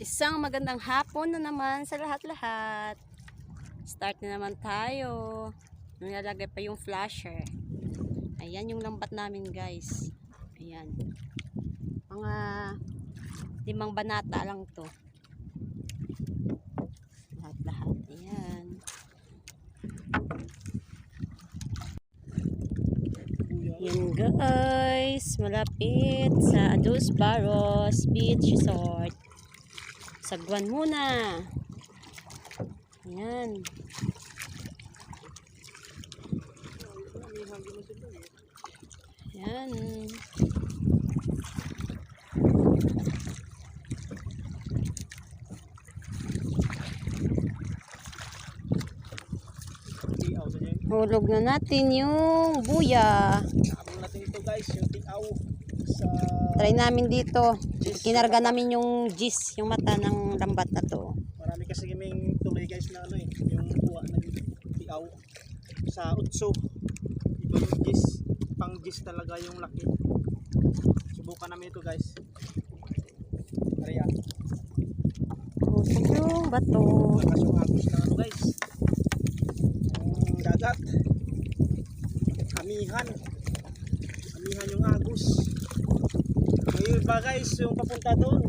Isang magandang hapon na naman sa lahat-lahat. Start na naman tayo. Nilalagay pa yung flasher. Ayan yung lambat namin, guys. Ayan. Mga 5 banata lang to. Lahat-lahat. Ayan. Ayan, guys. Malapit sa Dos Barros Beach Resort. Sagwan muna. Ayan. Ayan. Hulog na natin yung buya. Abang natin ito guys, yung tiaw sa Try namin dito. gis. Kinarga namin yung gis, yung mata ng lambat na to. Marami kasi kaming tuloy guys na ano eh, yung kuha ng tiaw sa utso. Ito yung gis, pang gis talaga yung laki. Subukan namin ito guys. Maria. Pusok yung bato. Lakas yung agos na ano guys. Yung dagat. Amihan. Amihan yung agos. May iba guys yung papunta doon.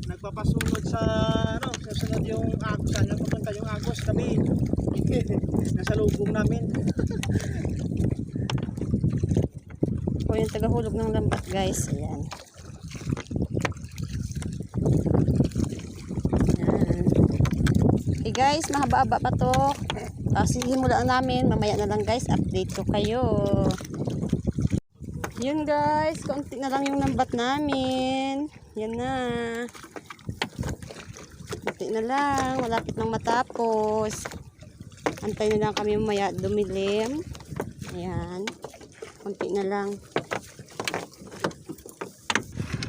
Nagpapasunod sa ano, sasunod yung agos. Saan yung papunta yung agos? Kami nasa lubong namin. O yung tagahulog ng lambat, guys. Ayan. Ayan. Okay guys, mahaba-haba pa to. Simula namin. Mamaya na lang guys, update ko kayo. Yun guys, konti na lang yung lambat namin. Yan na. Konti na lang, malapit nang matapos. Antay na lang kami mamaya dumilim. Ayan. Konti na lang.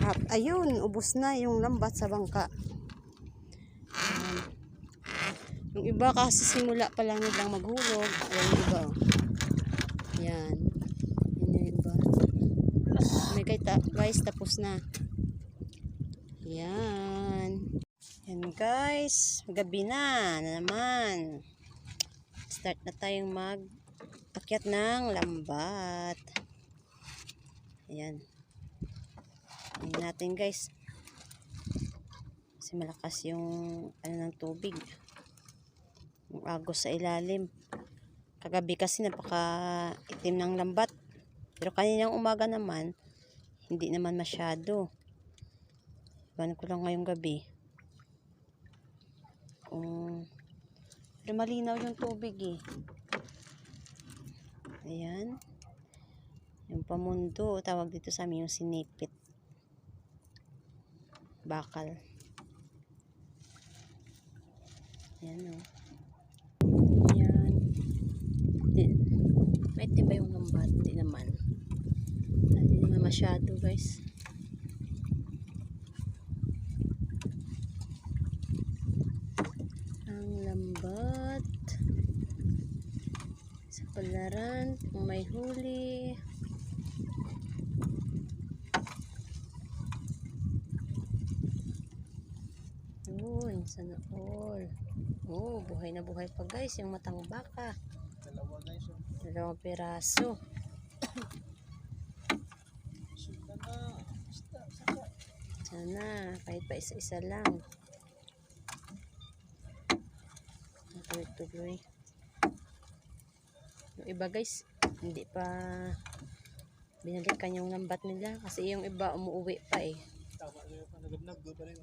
At ayun, ubos na yung lambat sa bangka. Ayan. Yung iba kasi simula pa lang nilang maghulog. Ayan yung iba. Ayan. Ayan yung iba. May guys, tapos na. Ayan. Ayan guys. Gabi na naman. Start na tayong mag-akyat ng lambat. Ayan. Ayan natin guys. Kasi malakas yung ano ng tubig. Yung agos sa ilalim. Kagabi kasi napaka itim ng lambat. Pero kaninang umaga naman, hindi naman masyado. Iban ko lang ngayong gabi. Pero malinaw yung tubig eh. Ayan. Yung pamundo, tawag dito sa amin yung sinipit. Bakal. Ayan o. Ayan. May tiba yung lambat. Hindi naman. Hindi naman masyado guys. Ang lambat. Sa palaran. Kung may huli. Uy, sana all. Oh, buhay na buhay pa guys. Yung matang baka. Dalawa guys. 2 piraso. Sana, kahit pa isa-isa lang. Tuloy-tuloy. Yung iba guys, hindi pa binalikan yung lambat nila. Kasi yung iba umuwi pa eh. Tama na yung nagabnag doon pa rin.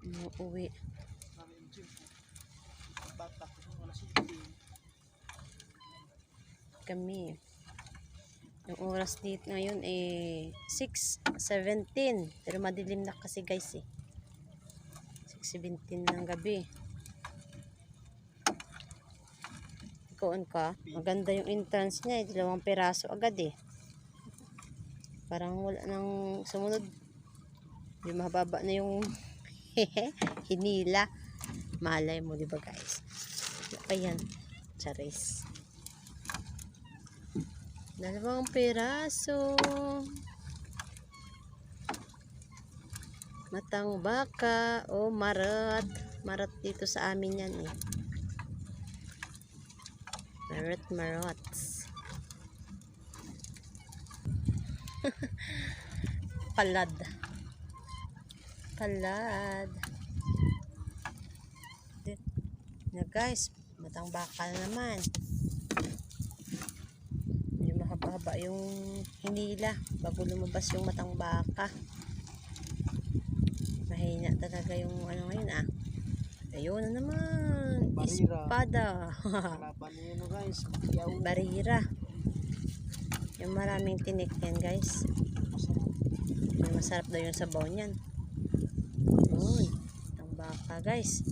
Umuwi. Bata ko wala sige. Kami. Yung oras dito ngayon eh 6:17. Pero madilim na kasi guys eh. 6:17 ng gabi. Ikoon ka. Maganda yung entrance niya eh. 2 piraso agad eh. Parang wala nang sumunod. Yung mababa na yung hinila. Malay mo diba guys. Ayan. Charis. 2 piraso. Matang baka o marat. Marat dito sa amin yan eh. Marots. Palad. Na guys, matang baka na naman. Medyo mahaba-haba yung hinila bago lumabas yung matang baka. Mahina talaga yung ano ngayon ah. Ayun na naman. Barira. Espada. Laban nyo guys. Yaw. Barira. Yung maraming tinik yan guys. Masarap daw yung sabaw niyan. Yun. Matang baka guys.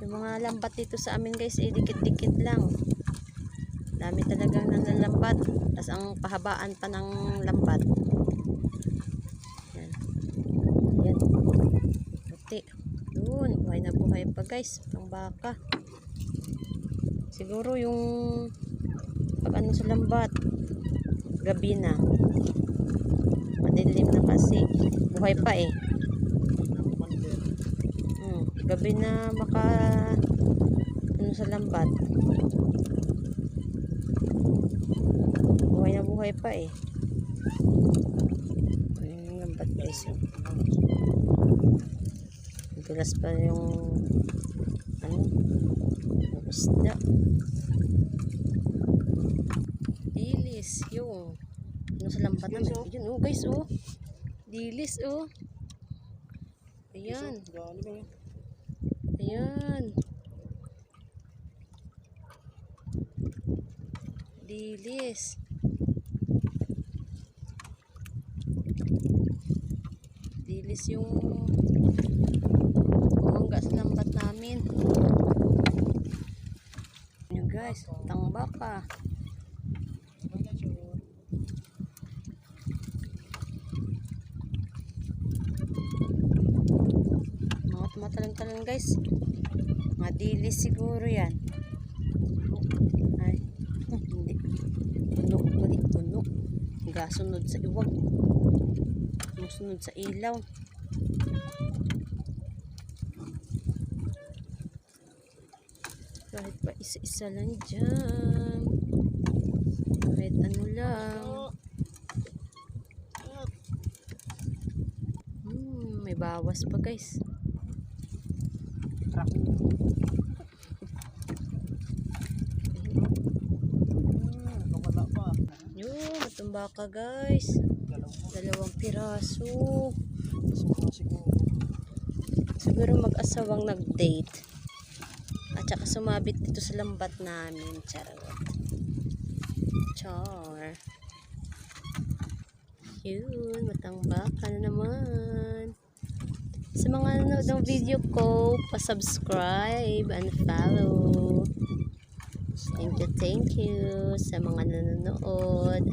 Yung mga lambat dito sa amin guys, dikit-dikit lang. Dami talagang nalalambat. Tapos ang pahabaan pa ng lambat. Yan. Yan. Puti. Yun. Buhay na buhay pa guys. Ang baka. Siguro yung pag ano sa lambat, gabi na. Madilim na kasi. Buhay pa eh. Gabi na maka ano sa lambat. Buhay na buhay pa eh. Ayun yung lambat guys. Dulas pa yung ano yung isda. Dilis yung ano sa lambat namin. Yun oh guys oh. Dilis oh. Ayan. Ayan. Dilis. Dilis yung bumangga sa lambat namin. Ayan guys, matang baka. Mga tumatalan-talan guys. Mga dilis siguro yan. Ay, hindi. Puno. Gasunod sa iwag. Musunod sa ilaw. Kahit pa isa-isa lang dyan. Kahit ano lang. May bawas pa guys. Wala pa. Yun, matumba ka guys. 2 piraso. Siguro mag-asawang nag-date. At saka sumabit dito sa lambat namin. Charot. Char. Yun, matangba ka na naman. Sa mga nanonood ng video ko, pa-subscribe and follow. Thank you sa mga nanonood.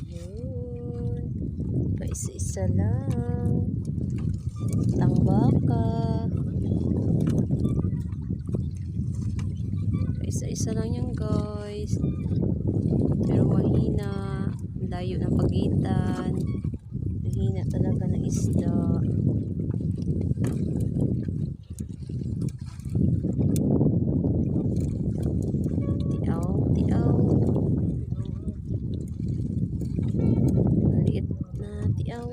Yun. Pa-isa-isa lang. Tangbaka. Pa-isa-isa lang yan guys. Pero mahina. Layo ng pagitan. Mahina talaga ng isda. Tiaw. Maliit na tiaw.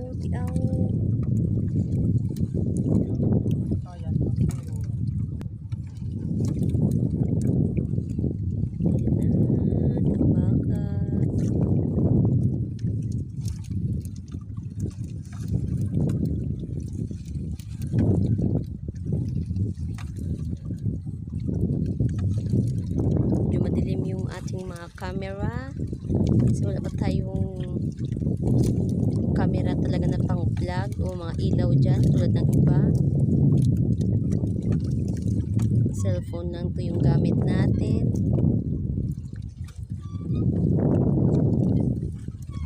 Madilim yung ating mga camera kasi wala pa tayong camera talaga na pang vlog o mga ilaw dyan tulad ng iba. Cellphone lang to yung gamit natin.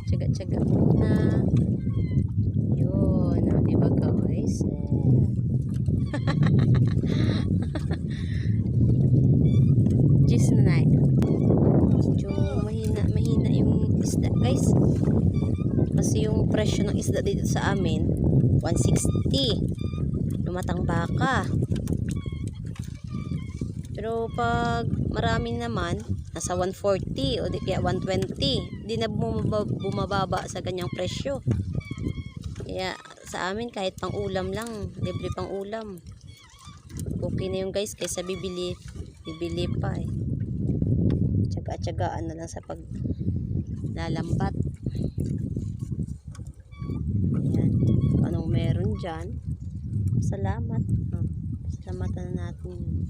Tsaga-tsaga muna. Yun, diba guys? presyo ng isda dito sa amin, 160. Lumatang baka. Pero pag marami naman, nasa 140 o di kaya 120. Di na bumababa sa ganyang presyo. Kaya sa amin kahit pang ulam lang, libre pang ulam. Okay na yung guys, kaysa bibili pa eh. Tsaga-tsagaan na lang sa paglalambat. Ayan. Anong meron dyan? Salamat. Salamatan na natin.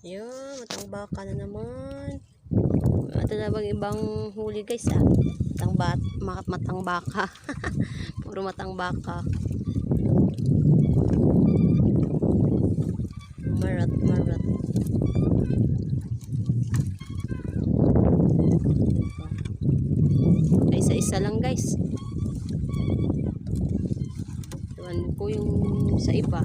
Ayun, matang baka na naman. Ito na bang ibang huli guys matang baka. Puro matang baka. Marat. Isa-isa lang guys. Tuwan ko yung sa iba.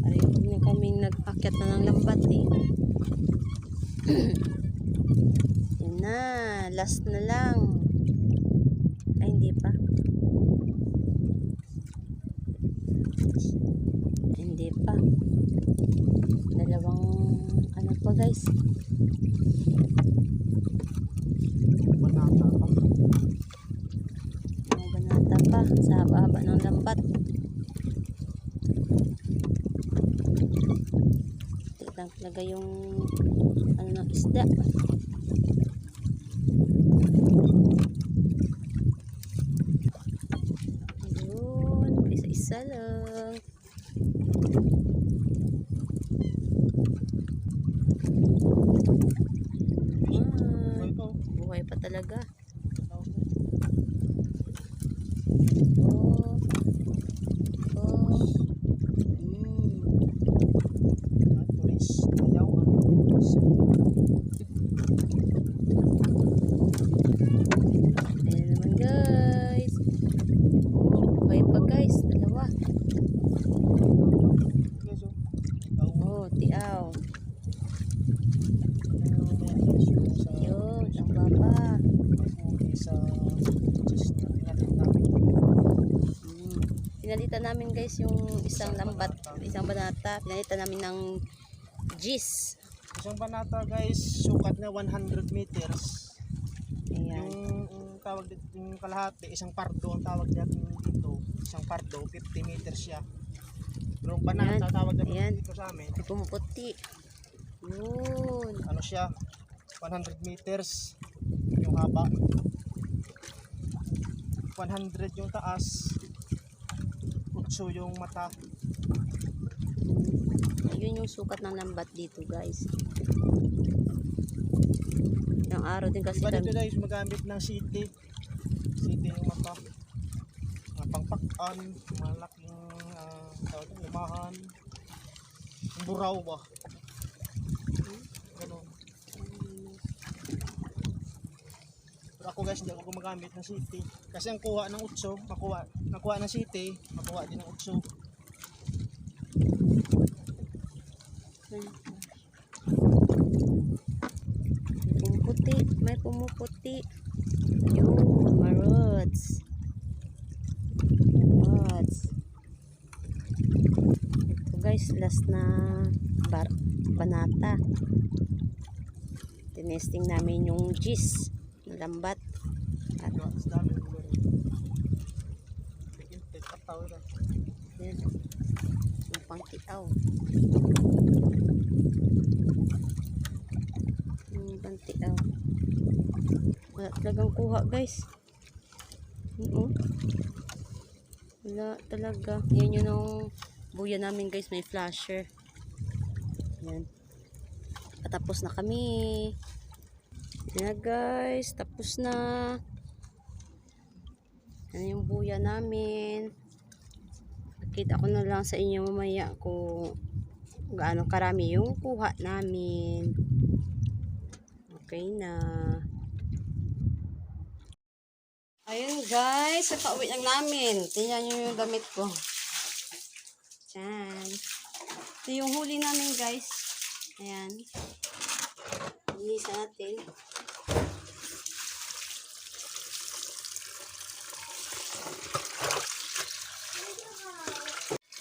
Huwag na kaming nag-akyat na ng lambat eh. Yun na, last na lang. Ay, hindi pa. Hindi pa. Dalawang ano pa guys. Banata pa. Mga banata pa sa haba-haba ng lambat. Tignan talaga yung ano ng isda. Ayun, isa-isa lang. Buhay pa talaga. Ayan naman guys. Buhay pa guys, dalawa. Tiaw. Yun, ang baba. Pinalitan namin guys yung isang lambat, isang banata. Pinalitan namin ng gis. Isang banata guys, sukat na 100 meters. Ayan. Yung tawag dito, yung kalahati, isang pardo ang tawag natin dito. Isang pardo, 50 meters siya. Pero banata tawag natin dito sa amin. May pumuputi. Yun. Ano siya? 100 meters yung haba. 100 yung taas. 8 yung mata. Ayun yung sukat ng lambat dito guys. Yung araw din kasi iba dito guys magamit ng siti yung mata, mga pangpakan, malaking limahan, yung buraw ba gano'n. Pero ako guys hindi ako gumagamit ng siti kasi ang kuha ng utso nakuha ng siti, makuha din ng utso. May pumuputi. Yun, marods. Ito guys, last na banata. Tinesting namin yung gis na lambat. At yan, yung pang tiaw. Wala talagang kuha guys. Wala talaga. Yan yun ang buya namin guys, may flasher. Yan. Tapos na kami. Yan na guys, tapos na. Yan yung buya namin. Nakita ko na lang sa inyo mamaya kung gaano karami yung kuha namin. Okay na. Ayun guys, pauwi lang namin. Tingnan nyo yung damit ko. Diyan. Ito yung huli namin guys. Ayan. Linisan natin.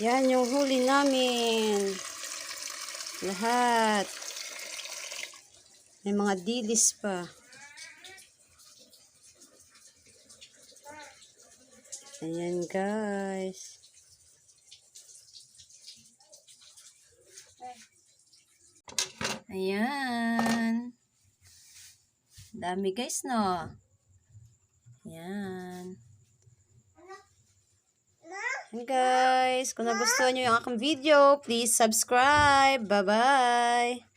Yan yung huli namin. Lahat. May mga dilis pa. Ayan guys. Ayan. Dami guys, no? Ayan. Ayan guys. Kung nagustuhan nyo yung aking video, please subscribe. Bye-bye.